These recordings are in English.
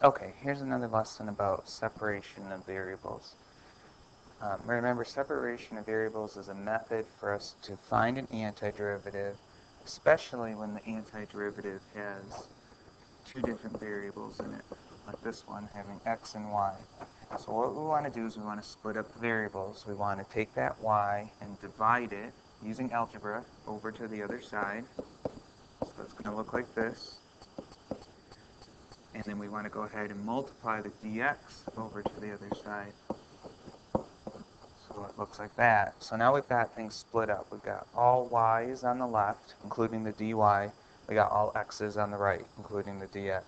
Okay, here's another lesson about separation of variables. Remember, separation of variables is a method for us to find an antiderivative, especially when the antiderivative has two different variables in it, like this one having x and y. So what we want to do is we want to split up the variables. We want to take that y and divide it using algebra over to the other side. So it's going to look like this. And then we want to go ahead and multiply the dx over to the other side. So it looks like that. So now we've got things split up. We've got all y's on the left, including the dy. We got all x's on the right, including the dx.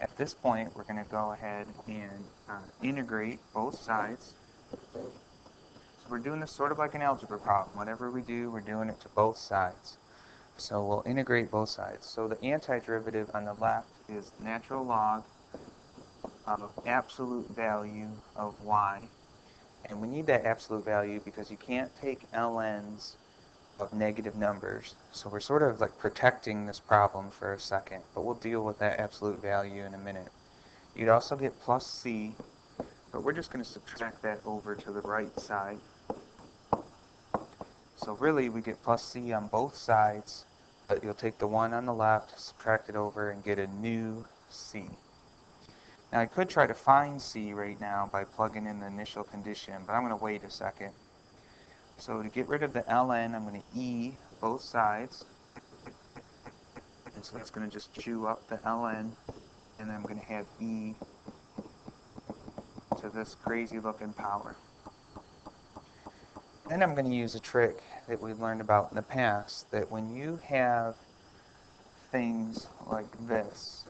At this point, we're going to go ahead and integrate both sides. So we're doing this sort of like an algebra problem. Whatever we do, we're doing it to both sides. So we'll integrate both sides. So the antiderivative on the left is natural log of absolute value of y. And we need that absolute value because you can't take ln's of negative numbers. So we're sort of like protecting this problem for a second, but we'll deal with that absolute value in a minute. You'd also get plus c, but we're just going to subtract that over to the right side. So really we get plus c on both sides, but you'll take the one on the left, subtract it over, and get a new c. Now I could try to find c right now by plugging in the initial condition, but I'm going to wait a second. So to get rid of the ln, I'm going to e both sides. And so that's going to just chew up the ln, and then I'm going to have e to this crazy looking power. Then I'm going to use a trick that we learned about in the past, that when you have things like this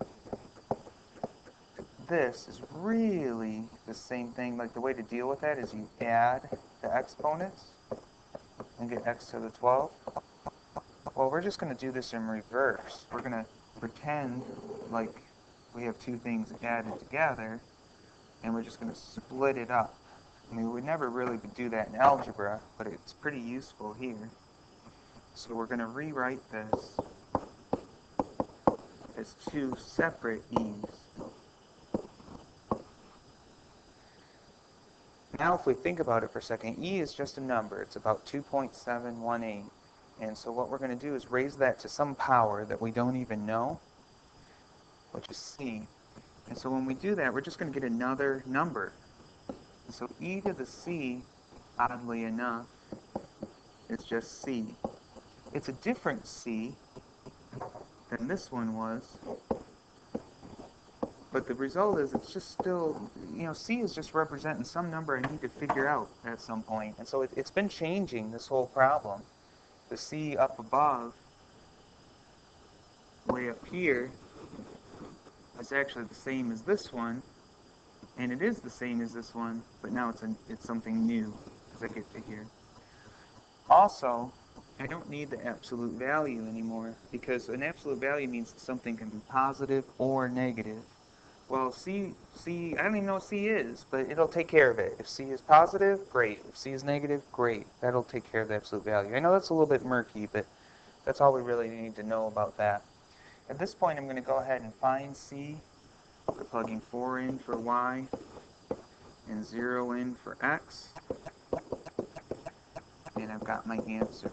is really the same thing. Like the way to deal with that is you add the exponents and get x to the 12. Well, we're just going to do this in reverse. We're going to pretend like we have two things added together, and we're just going to split it up. I mean, we would never really do that in algebra, but it's pretty useful here. So we're going to rewrite this as two separate e's. Now if we think about it for a second, e is just a number. It's about 2.718. And so what we're going to do is raise that to some power that we don't even know, which is c. And so when we do that, we're just going to get another number. And so e to the c, oddly enough, is just c. It's a different c than this one was. But the result is it's just still, c is just representing some number I need to figure out at some point. And so it's been changing this whole problem. The c up above, way up here, is actually the same as this one. And it is the same as this one, but now it's something new as I get to here. Also, I don't need the absolute value anymore, because an absolute value means that something can be positive or negative. Well, C, I don't even know what C is, but it'll take care of it. If C is positive, great. If C is negative, great. That'll take care of the absolute value. I know that's a little bit murky, but that's all we really need to know about that. At this point, I'm going to go ahead and find C by plugging 4 in for y and 0 in for x. And I've got my answer.